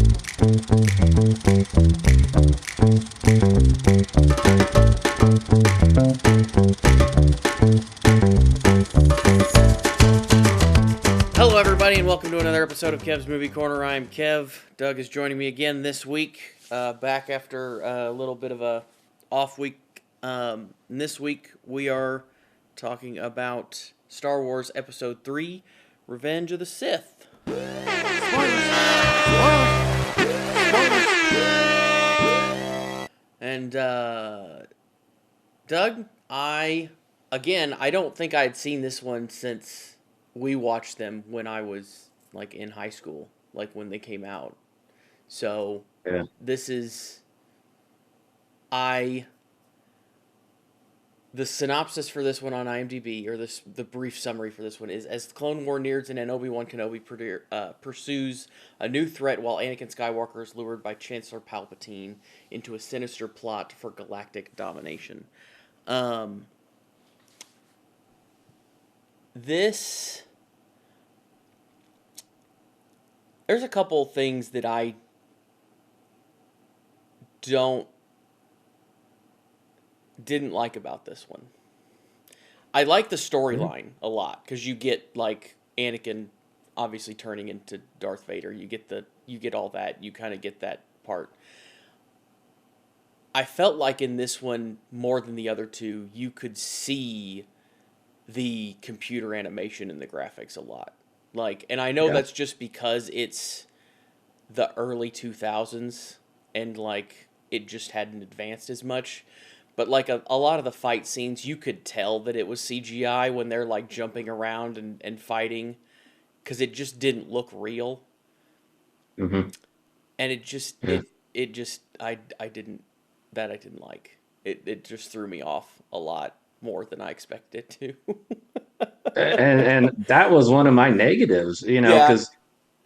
Hello, everybody, and welcome to another episode of Kev's Movie Corner. I'm Kev. Doug is joining me again this week, back after a little bit of a off week. This week, we are talking about Star Wars Episode 3, Revenge of the Sith. And, Doug, I don't think I had seen this one since we watched them when I was, like, in high school, like, when they came out. So, Yeah. this is... The synopsis for this one on IMDb, or the brief summary for this one, is: as the Clone War nears an end, Obi-Wan Kenobi pursues a new threat while Anakin Skywalker is lured by Chancellor Palpatine into a sinister plot for galactic domination. There's a couple things that I didn't like about this one. I like the storyline a lot, because you get, like, Anakin obviously turning into Darth Vader. You get all that. You kind of get that part. I felt like in this one, more than the other two, you could see the computer animation and the graphics a lot. Like, and I know that's just because it's the early 2000s and, like, it just hadn't advanced as much. But, like, a lot of the fight scenes, you could tell that it was CGI when they're, like, jumping around and fighting, because it just didn't look real. Mm-hmm. And it just, I didn't like. It just threw me off a lot more than I expected it to. and that was one of my negatives, because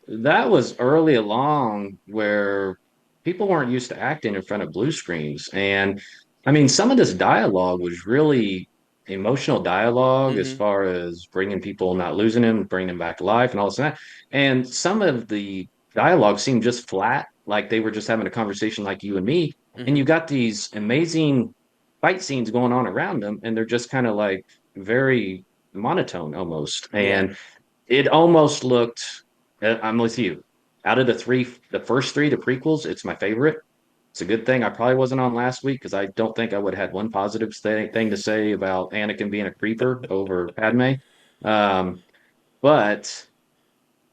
that was early along where people weren't used to acting in front of blue screens. And I mean, some of this dialogue was really emotional dialogue, as far as bringing people, not losing them, bringing them back to life and all this and that. And some of the dialogue seemed just flat, like they were just having a conversation like you and me. And you got these amazing fight scenes going on around them, and they're just kind of like very monotone almost. And it almost looked, I'm with you. Out of the first three, the prequels, it's my favorite. It's a good thing I probably wasn't on last week, because I don't think I would have had one positive thing to say about Anakin being a creeper over Padmé. But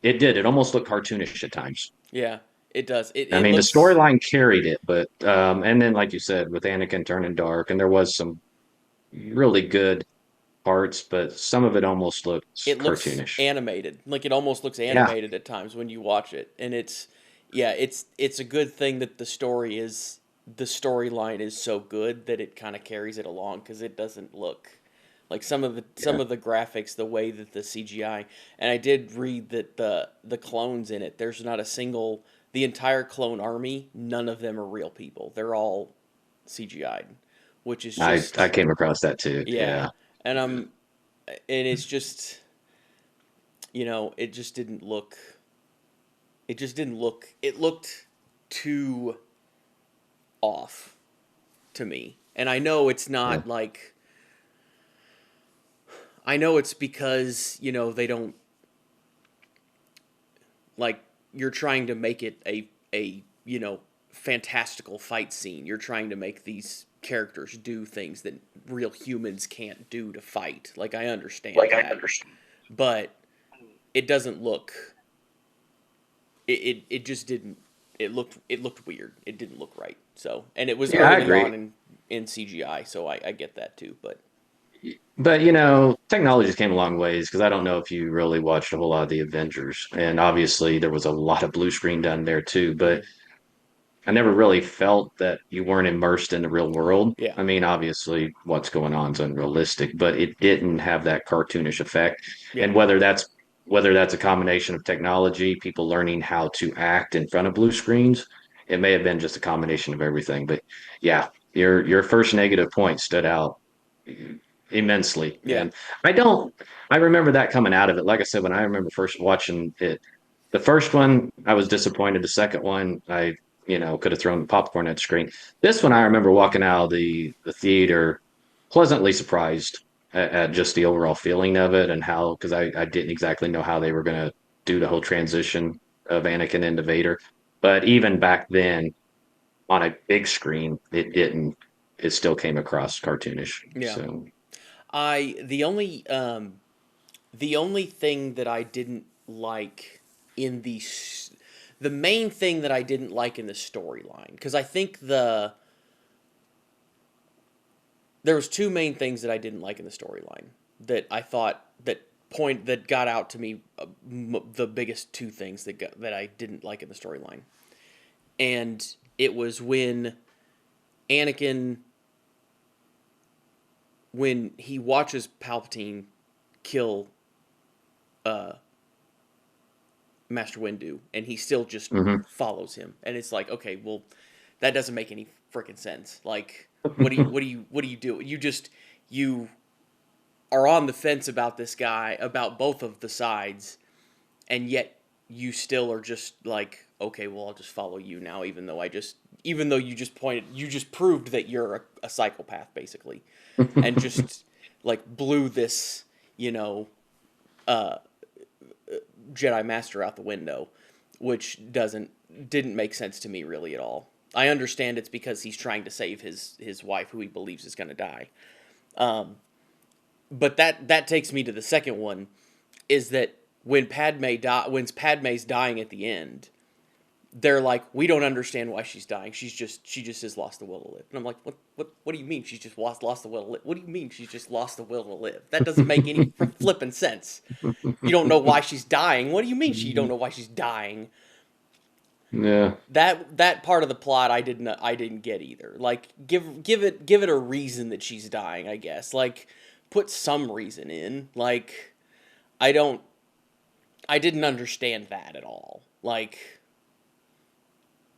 it did. It almost looked cartoonish at times. Yeah, it does. It I mean, looks... the storyline carried it, but and then, like you said, with Anakin turning dark, and there was some really good parts, but some of it almost looked cartoonish. Looks animated. Like, it almost looks animated at times when you watch it. And it's a good thing that the storyline is so good that it kind of carries it along, because it doesn't look like some of the graphics, the way that the CGI. And I did read that the clones in it, there's not a single, the entire clone army, none of them are real people. They're all CGI'd, which is just... I came across that too. Yeah. And it's just, it just didn't look... It looked too off to me. And I know it's not like... I know it's because, they don't... Like, you're trying to make it a fantastical fight scene. You're trying to make these characters do things that real humans can't do to fight. Like, I understand that. But it doesn't look... It just didn't... It looked weird. It didn't look right. So, and it was early on in CGI, so I get that too. But technology's came a long ways, because I don't know if you really watched a whole lot of the Avengers, and obviously there was a lot of blue screen done there too. But I never really felt that you weren't immersed in the real world. Yeah. I mean, obviously what's going on is unrealistic, but it didn't have that cartoonish effect. Yeah. And whether that's a combination of technology, people learning how to act in front of blue screens, it may have been just a combination of everything. But yeah, your first negative point stood out immensely. Yeah. And I remember that coming out of it. Like I said, when I remember first watching it, The first one, I was disappointed. The second one, I could have thrown popcorn at the screen. This one, I remember walking out of the theater pleasantly surprised at just the overall feeling of it and how, because I didn't exactly know how they were going to do the whole transition of Anakin into Vader. But even back then, on a big screen, it didn't. It still came across cartoonish. Yeah. So I the only thing that I didn't like in the main thing that I didn't like in the storyline, because I think there was two main things that I didn't like in the storyline that I thought that got out to me, the biggest two things that I didn't like in the storyline. And it was Anakin when he watches Palpatine kill Master Windu, and he still just mhm. follows him, and it's like, okay, well, that doesn't make any freaking sense. Like, what do you do? You are on the fence about this guy, about both of the sides, and yet you still are just like, okay, well, I'll just follow you now, even though you just proved that you're a psychopath, basically, and just like blew this, you know, uh, Jedi Master out the window, which didn't make sense to me really at all. I understand it's because he's trying to save his wife, who he believes is going to die. But that takes me to the second one, is that when Padme's dying at the end, they're like, we don't understand why she's dying. She just has lost the will to live. And I'm like, what do you mean she's just lost the will to live? What do you mean she's just lost the will to live? That doesn't make any flipping sense. You don't know why she's dying. What do you mean you don't know why she's dying? Yeah. That part of the plot I didn't get either. Like, give it a reason that she's dying, I guess. Like, put some reason in. Like, I didn't understand that at all. Like,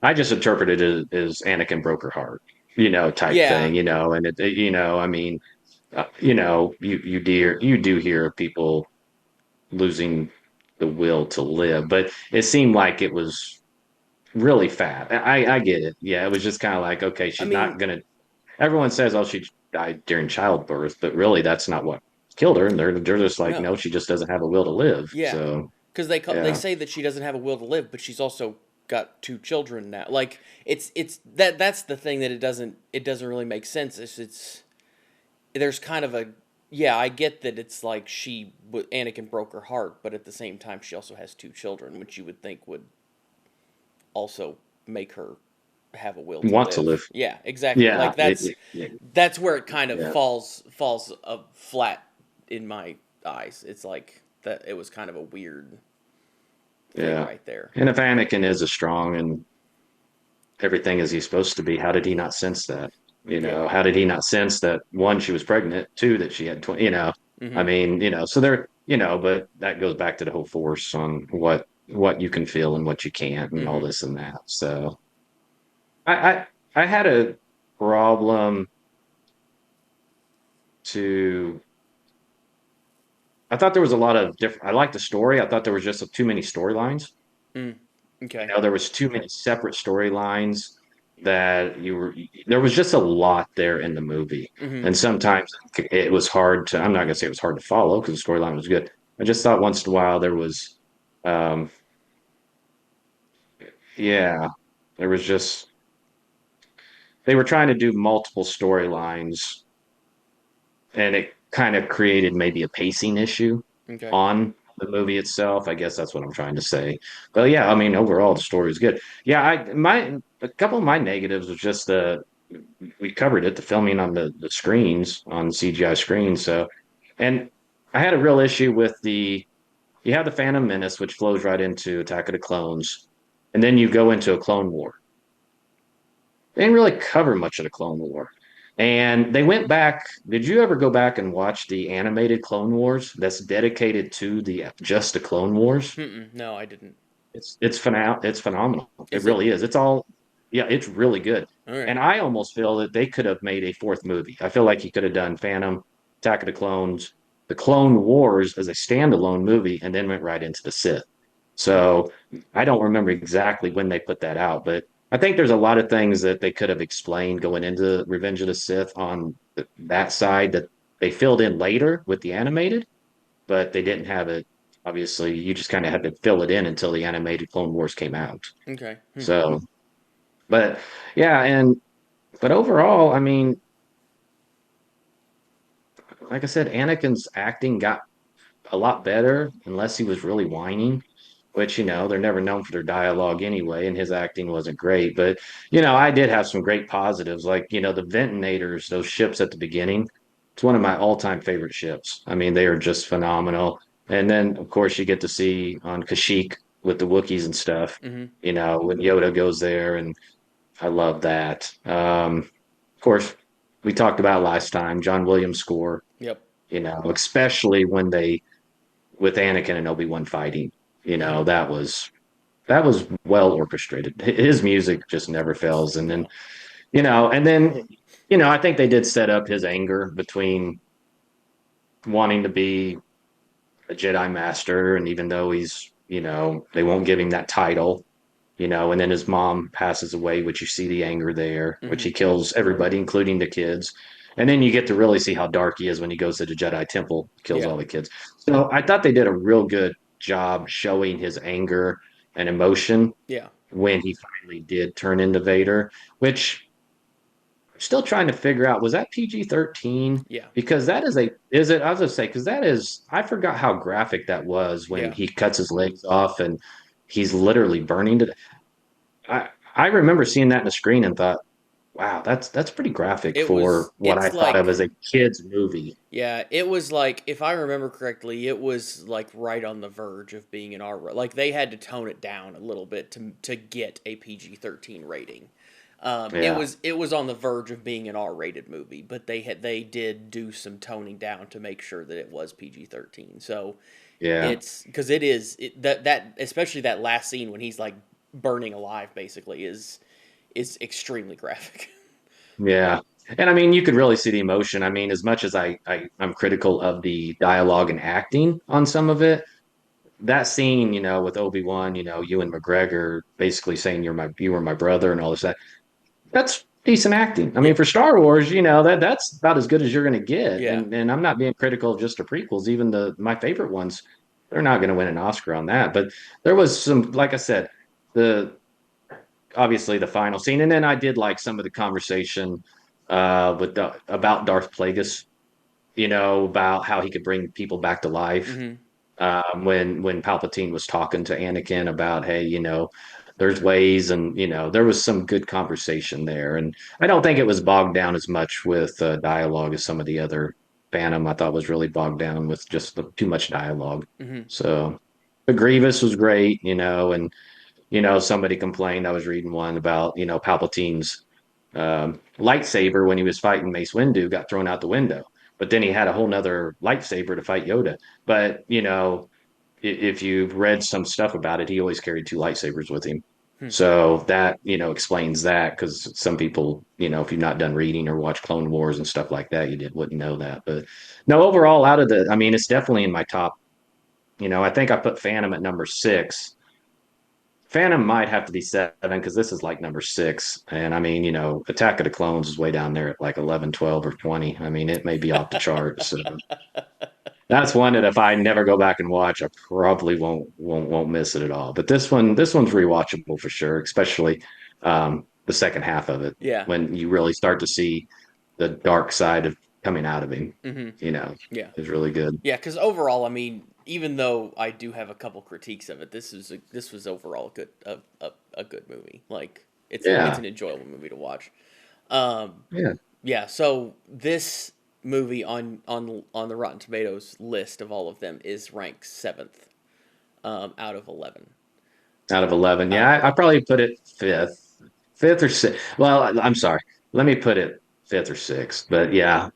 I just interpreted it as Anakin broke her heart, type yeah. thing, and I mean, you do hear of people losing the will to live, but it seemed like it was really fat. I get it. Yeah, it was just kind of like, okay, I she's not mean, gonna. Everyone says, oh, she died during childbirth, but really, that's not what killed her. And they're just like, no, no. she just doesn't have a will to live. Yeah. So Cuz they yeah, say that she doesn't have a will to live, but she's also got two children now. Like, that's the thing that it doesn't really make sense. It's there's kind of a, yeah, I get that it's like Anakin broke her heart, but at the same time she also has two children, which you would think would also make her have a will to want to live. live. Yeah, exactly. Yeah, Like, that's where it kind of yeah. falls flat in my eyes. It's like that it was kind of a weird thing Yeah. right there. And if Anakin is as strong and everything as he's supposed to be, how did he not sense that? Yeah. How did he not sense that one, she was pregnant, two, that she had 20, I Mhm. mean, so there, but that goes back to the whole force on what you can feel and what you can't and all Mhm. this and that. So I I had a problem to I thought there was a lot of different I liked the story. I thought there was just too many storylines. Mm. Okay. There was too many separate storylines that there was just a lot there in the movie. Mhm. And sometimes it was hard I'm not going to say it was hard to follow because the storyline was good. I just thought once in a while um, yeah, there was just, they were trying to do multiple storylines and it kind of created maybe a pacing issue Okay. on the movie itself. I guess that's what I'm trying to say. But yeah, I mean, overall the story is good. Yeah, a couple of my negatives was just we covered it, the filming on the screens, on CGI screens. So, and I had a real issue with you have the Phantom Menace, which flows right into Attack of the Clones, and then you go into a Clone War. They didn't really cover much of the Clone War. And they went back. Did you ever go back and watch the animated Clone Wars that's dedicated to the Clone Wars? Mm-mm. No, I didn't. It's phenomenal. It Is it? really is. Yeah, it's really good. All And right. I almost feel that they could have made a fourth movie. I feel like he could have done Phantom, Attack of the Clones, the Clone Wars as a standalone movie, and then went right into the Sith. Hmm. So I don't remember exactly when they put that out, but I think there's a lot of things that they could have explained going into Revenge of the Sith on that side that they filled in later with the animated, but they didn't have it. Obviously, you just kind of had to fill it in until the animated Clone Wars came out. Okay. Hmm. So, but yeah, but overall, I mean, like I said, Anakin's acting got a lot better unless he was really whining, which, they're never known for their dialogue anyway, and his acting wasn't great. But, I did have some great positives, like, the Ventinators, those ships at the beginning. It's one of my all-time favorite ships. I mean, they are just phenomenal. And then, of course, you get to see on Kashyyyk with the Wookiees and stuff, Hmm. when Yoda goes there, and I love that. Of course, we talked about last time, John Williams' score, Yep. especially when they with Anakin and Obi-Wan fighting. Hmm. That was well orchestrated. His music just never fails. And then, No. and then, I think they did set up his anger between wanting to be a Jedi Master, and even though they won't give him that title, and then his mom passes away, which you see the anger there, which Hmm. he kills everybody, including the kids. And then you get to really see how dark he is when he goes to the Jedi Temple, kills Yeah. all the kids. So I thought they did a real good job showing his anger and emotion Yeah. when he finally did turn into Vader, which I'm still trying to figure out, was that PG-13? Yeah. Because I was gonna say, because I forgot how graphic that was when Yeah. he cuts his legs off and he's literally burning to I remember seeing that in the screen and thought, wow, that's pretty graphic It for was. what I It's thought of like. as a kid's movie. Yeah, it was like, if I remember correctly, it was like right on the verge of being an R. Like they had to tone it down a little bit to get a PG-13 rating. Yeah, It was on the verge of being an R-rated movie, but they did do some toning down to make sure that it was PG-13. So yeah, it's because it is that especially that last scene when he's like burning alive basically is extremely graphic. yeah. And I mean, you could really see the emotion. I mean, as much as I'm critical of the dialogue and acting on some of it, that scene, with Obi-Wan, Ewan McGregor basically saying you were my brother and all this that that's decent acting. I mean, Yeah, for Star Wars, that's about as good as you're going to get. yeah, And I'm not being critical of just the prequels, even my favorite ones. They're not going to win an Oscar on that. But there was some, like I said, the obviously the final scene, and then I did like some of the conversation about Darth Plagueis. About how he could bring people back to life mm-hmm, when Palpatine was talking to Anakin about, hey, there's ways, and there was some good conversation there, and I don't think it was bogged down as much with dialogue as some of the other Phantom. I thought was really bogged down with just too much dialogue. mm-hmm. So, but Grievous was great, and somebody complained. I was reading one about Palpatine's lightsaber when he was fighting Mace Windu got thrown out the window. But then he had a whole nother lightsaber to fight Yoda. But if you've read some stuff about it, he always carried two lightsabers with him. Hmm. So that explains that because some people, if you've not done reading or watched Clone Wars and stuff like that, wouldn't know that. But no, overall, I mean, it's definitely in my top. I think I put Phantom at number 6. Phantom might have to be 7 because this is like number 6. And I mean, Attack of the Clones is way down there at like 11, 12, or 20. I mean, it may be off the charts. So that's one that if I never go back and watch, I probably won't miss it at all. But this one's rewatchable for sure, especially the second half of it Yeah. when you really start to see the dark side of coming out of him. Mm-hmm. You know, Yeah. is really good. Yeah, because overall, I mean, even though I do have a couple critiques of it, this was overall a good movie. Like it's Yeah, an enjoyable movie to watch. Um, yeah. yeah. So this movie on the Rotten Tomatoes list of all of them is ranked seventh out of 11. Out of 11, Out of yeah, I 11. probably put it fifth or sixth. Well, I'm sorry. Let me put it fifth or sixth. But yeah,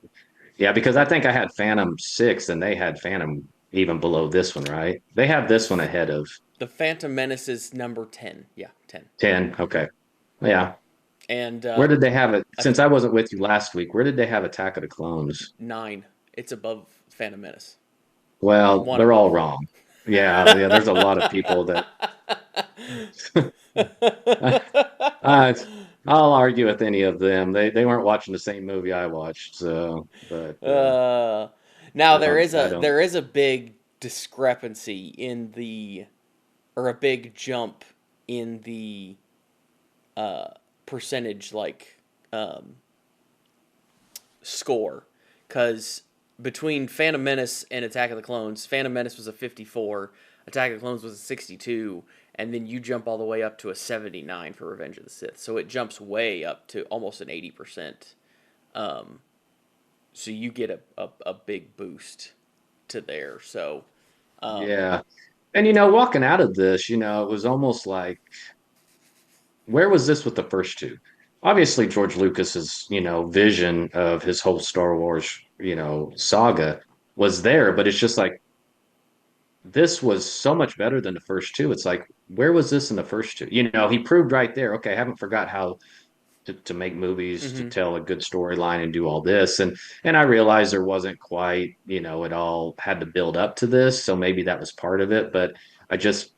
yeah, because I think I had Phantom 6 and they had Phantom even below this one, right? They have The this one ahead of the Phantom Menace is number 10. Yeah, 10. 10. Okay. Yeah. And Where did they have it? I th- Since I wasn't with you last week, where did they have Attack of the Clones? 9. It's above Phantom Menace. Well, One they're all above. wrong. Yeah. There's a lot of people that I, I, I'll argue with any of them. They weren't watching the same movie I watched. So, but uh, now I don't. there is a big discrepancy in the or a big jump in the uh, percentage um, score because between Phantom Menace and Attack of the Clones, Phantom Menace was a 54, Attack of the Clones was a 62, and then you jump all the way up to a 79 for Revenge of the Sith. So it jumps way up to almost an 80%. Um, so you get a big boost to there. So, um, Yeah. And walking out of this, it was almost like, where was this with the first two? Obviously, George Lucas's, vision of his whole Star Wars, saga was there, but it's just like this was so much better than the first two. It's like, where was this in the first two? He proved right there, okay, I haven't forgot how to make movies, to mm-hmm. tell a good storyline and do all this. And I realized there wasn't quite, it all had to build up to this. So maybe that was part of it. But I just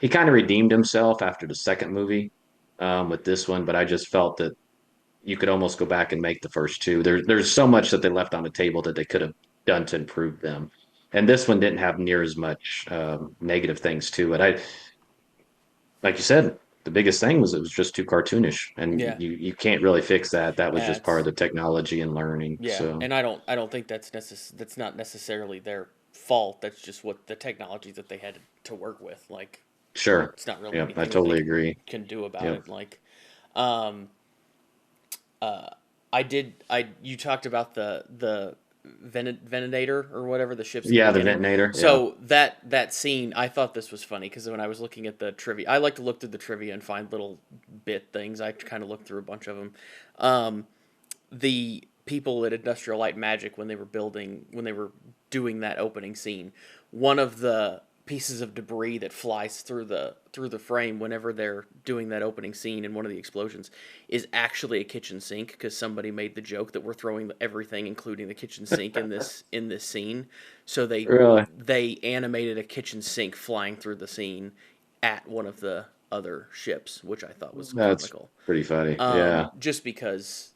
he kind of redeemed himself after the second movie with this one, but I just felt that you could almost go back and make the first two. There's so much that they left on the table that they could have done to improve them, and this one didn't have near as much negative things to it. Like you said, the biggest thing was it was just too cartoonish, and Yeah, you can't really fix that. That was just part of that's the technology and learning. yeah, So and I don't think that's not necessarily their fault. That's just what the technology that they had to work with. Like, sure, it's not really yeah, I anything that they totally agree. can do about Yeah, it. Like, um, uh, I you talked about the Venator or whatever the ships at the yeah, the beginning. Ventnator. Yeah, So that scene, I thought this was funny because when I was looking at the trivia, I like to look through the trivia and find little bit things. I kind of looked through a bunch of them. Um, the people at Industrial Light and Magic when they were doing that opening scene, one of the pieces of debris that flies through the frame whenever they're doing that opening scene in one of the explosions is actually a kitchen sink because somebody made the joke that we're throwing everything including the kitchen sink in this scene. So really. they animated a kitchen sink flying through the scene at one of the other ships, which I thought was That's comical. pretty funny. Yeah. Just because,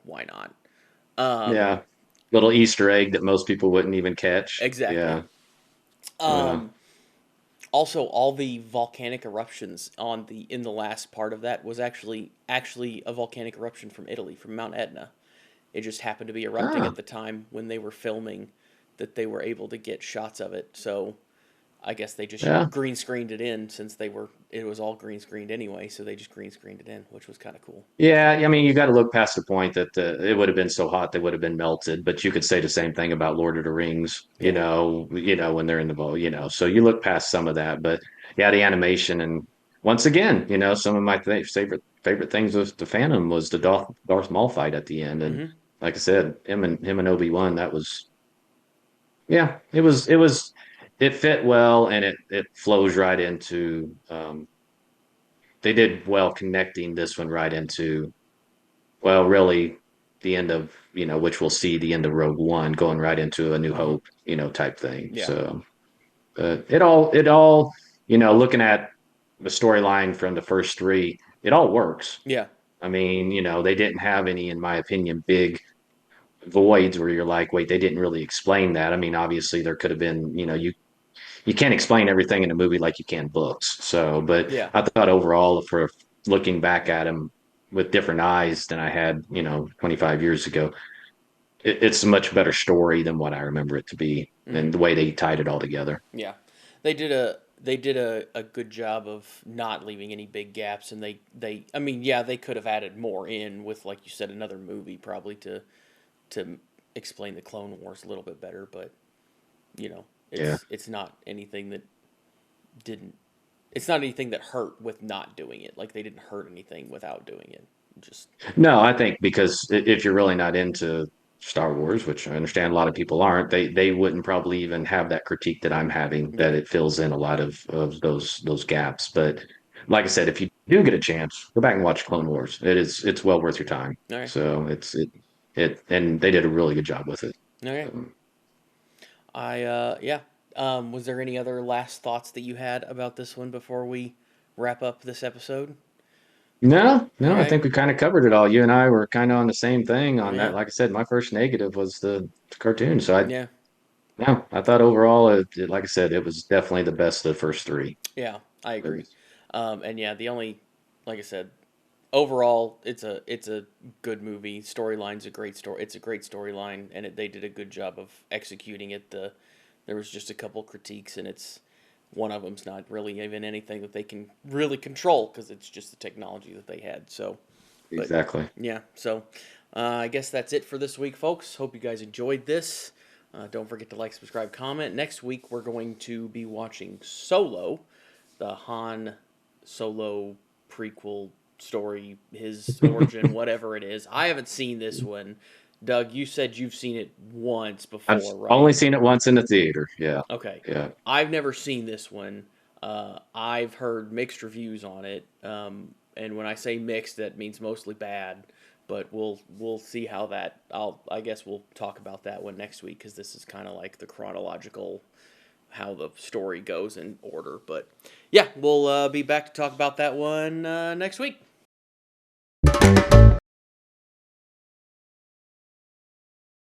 why not? Yeah. Little Easter egg that most people wouldn't even catch. Exactly. Yeah. Yeah. Um, Also, all the volcanic eruptions on the in the last part of that was actually a volcanic eruption from Italy, from Mount Etna. It just happened to be erupting Ah, at the time when they were filming that they were able to get shots of it. So I guess they just yeah. green screened it in since it was all green screened anyway, so they just green screened it in, which was kind of cool. Yeah. I mean, you got to look past the point that it would have been so hot they would have been melted, but you could say the same thing about Lord of the Rings, Yeah. when they're in the bowl, so you look past some of that, but yeah, the animation and once again, some of my favorite things with the Phantom was the Darth Maul fight at the end. And Mhm. like I said, him and Obi-Wan, that was yeah, it fit well and it flows right into they did well connecting this one right into well really the end of which we'll see the end of Rogue One going right into a New Mhm. Hope type thing. Yeah. So it all looking at the storyline from the first three, it all works. Yeah. I mean, they didn't have any, in my opinion, big voids where you're like, wait, they didn't really explain that. I mean, obviously there could have been, you can't explain everything in a movie like you can books. So, but Yeah. I thought overall, for looking back at him with different eyes than I had, 25 years ago, it's a much better story than what I remember it to be, and Mhm. the way they tied it all together. Yeah. They did a good job of not leaving any big gaps and they I mean, yeah, they could have added more in with like you said another movie probably to explain the Clone Wars a little bit better, but Yeah. it's not anything that didn't it's not anything that hurt with not doing it. Like they didn't hurt anything without doing it. Just No, I think because if you're really not into Star Wars, which I understand a lot of people aren't, they wouldn't probably even have that critique that I'm having, that yeah. it fills in a lot of those gaps. But like I said, if you do get a chance, go back and watch Clone Wars. It's well worth your time. All right. So and they did a really good job with it. Okay. Um, I yeah. Was there any other last thoughts that you had about this one before we wrap up this episode? No, All I right. think we kind of covered it all. You and I were kind of on the same thing on that. Yeah. Like I said, my first negative was the cartoon. So Yeah. I thought overall, like I said, it was definitely the best of the first three Yeah. I agree. movies. And yeah, the only, like I said, overall, it's a good movie. Storyline's a great story. It's a great storyline, and they did a good job of executing it. There was just a couple critiques, and it's one of them's not really even anything that they can really control because it's just the technology that they had. So, but Exactly. yeah, so I guess that's it for this week, folks. Hope you guys enjoyed this. Don't forget to like, subscribe, comment. Next week we're going to be watching Solo, the Han Solo prequel story, his origin, whatever it is. I haven't seen this one. Doug, you said you've seen it once I've before, right? only seen it once in the theater. Yeah. Okay. Yeah. I've never seen this one. I've heard mixed reviews on it. And when I say mixed, that means mostly bad. But we'll see how that. I guess we'll talk about that one next week because this is kind of like the chronological how the story goes in order. But yeah, we'll be back to talk about that one next week.